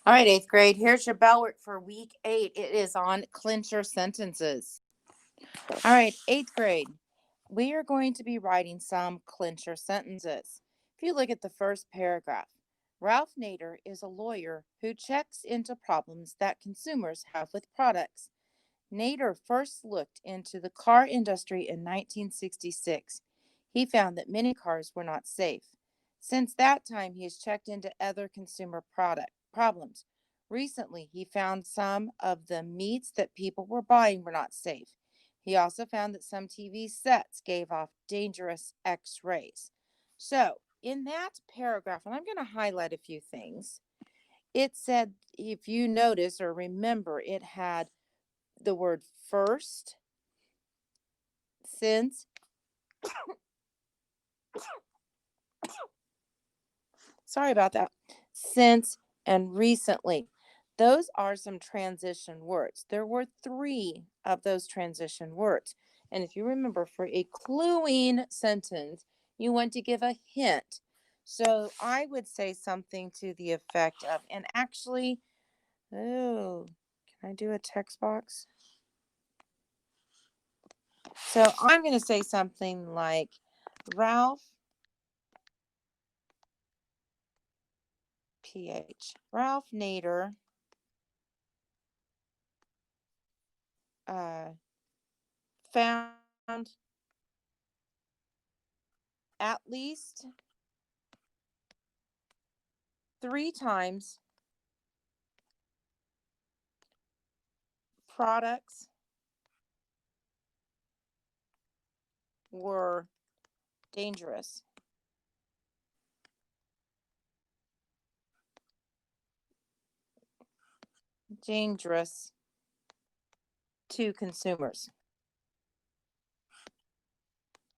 All right, eighth grade. Here's your bell work for week 8. It is on clincher sentences. All right, eighth grade. We are going to be writing some clincher sentences. If you look at the first paragraph, Ralph Nader is a lawyer who checks into problems that consumers have with products. Nader first looked into the car industry in 1966. He found that many cars were not safe. Since that time, he has checked into other consumer product problems. Recently, he found some of the meats that people were buying were not safe. He also found that some TV sets gave off dangerous X rays. So, in that paragraph, and I'm going to highlight a few things, it said, if you notice or remember, it had the word first, since, sorry about that, since, and recently. Those are some transition words. There were 3 of those transition words. And if you remember, for a cluing sentence, you want to give a hint. So I would say something to the effect of, and actually, oh, can I do a text box? So I'm going to say something like, Ralph Ralph Nader found at least 3 times products were dangerous. Dangerous to consumers.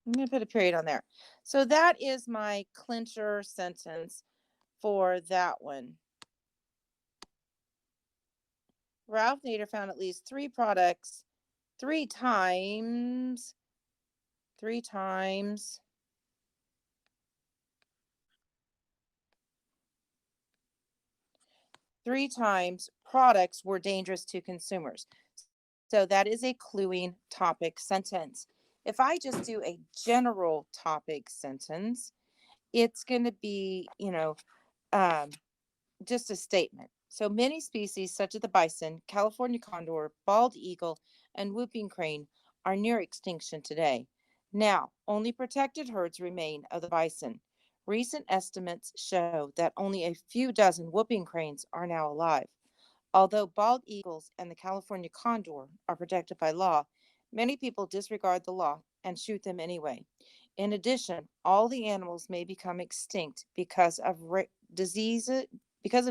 I'm going to put a period on there. So that is my clincher sentence for that one. Ralph Nader found at least 3 products 3 times 3 times products were dangerous to consumers. So that is a cluing topic sentence. If I just do a general topic sentence, it's going to be, just a statement. So many species, such as the bison, California condor, bald eagle, and whooping crane, are near extinction today. Now, only protected herds remain of the bison. Recent estimates show that only a few dozen whooping cranes are now alive. Although bald eagles and the California condor are protected by law, many people disregard the law and shoot them anyway. In addition, all the animals may become extinct disease,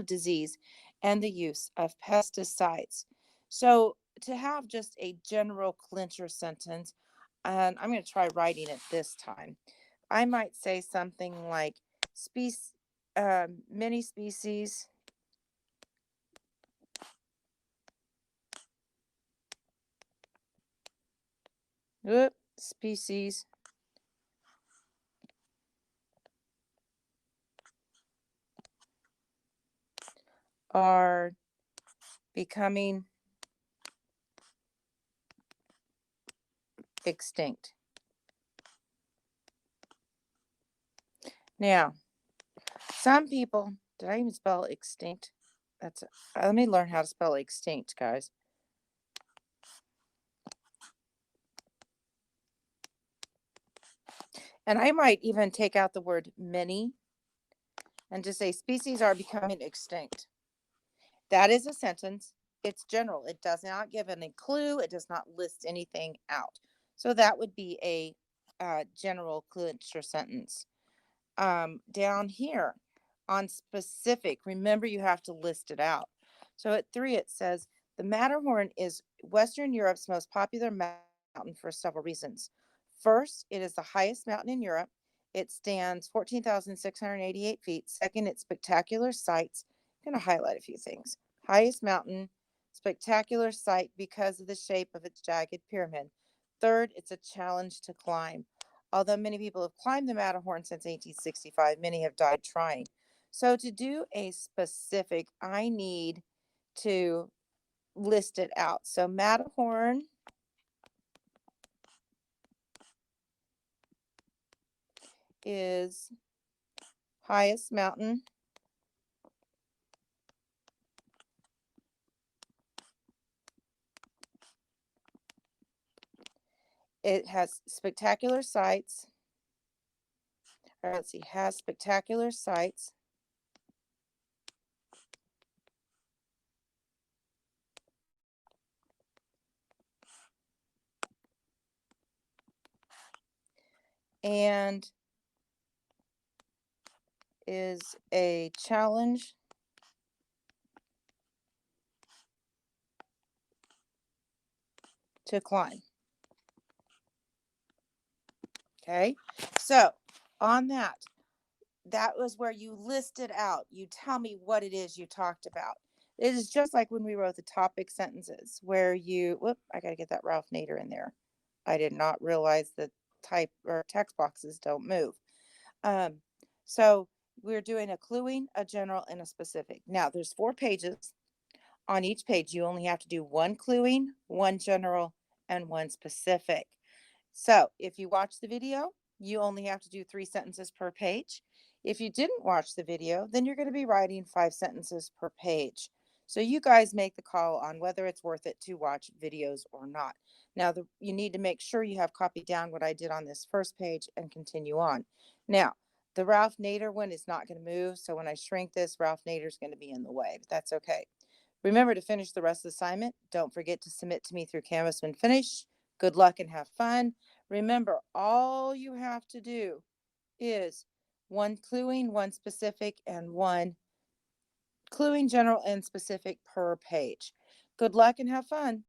disease and the use of pesticides. So, to have just a general clincher sentence, and I'm going to try writing it this time. I might say something like, many species species are becoming extinct. Now, some people, did I even spell extinct? Let me learn how to spell extinct, guys. And I might even take out the word many and just say species are becoming extinct. That is a sentence. It's general. It does not give any clue. It does not list anything out. So that would be a general clincher sentence. Down here on specific, remember you have to list it out. So at 3, it says, the Matterhorn is Western Europe's most popular mountain for several reasons. First, it is the highest mountain in Europe. It stands 14,688 feet. Second, its spectacular sights. I'm going to highlight a few things. Highest mountain, spectacular sight because of the shape of its jagged pyramid. Third, it's a challenge to climb. Although many people have climbed the Matterhorn since 1865, many have died trying. So to do a specific, I need to list it out. So Matterhorn is highest mountain it has spectacular sights, or let's see, has spectacular sights and is a challenge to climb. Okay, so on that was where you listed out. You tell me what it is you talked about. It is just like when we wrote the topic sentences where you, whoop, I got to get that Ralph Nader in there. I did not realize that type or text boxes don't move. Um, so we're doing a cluing, a general, and a specific. Now there's 4 pages. On each page, you only have to do 1 cluing, 1 general, and 1 specific. So if you watch the video, you only have to do 3 sentences per page. If you didn't watch the video, then you're going to be writing 5 sentences per page. So you guys make the call on whether it's worth it to watch videos or not. Now, you need to make sure you have copied down what I did on this first page and continue on. Now, the Ralph Nader one is not going to move. So when I shrink this, Ralph Nader is going to be in the way, but that's okay. Remember to finish the rest of the assignment. Don't forget to submit to me through Canvas when finished. Good luck and have fun. Remember, all you have to do is 1 cluing, 1 specific, and 1 cluing, general, and specific per page. Good luck and have fun.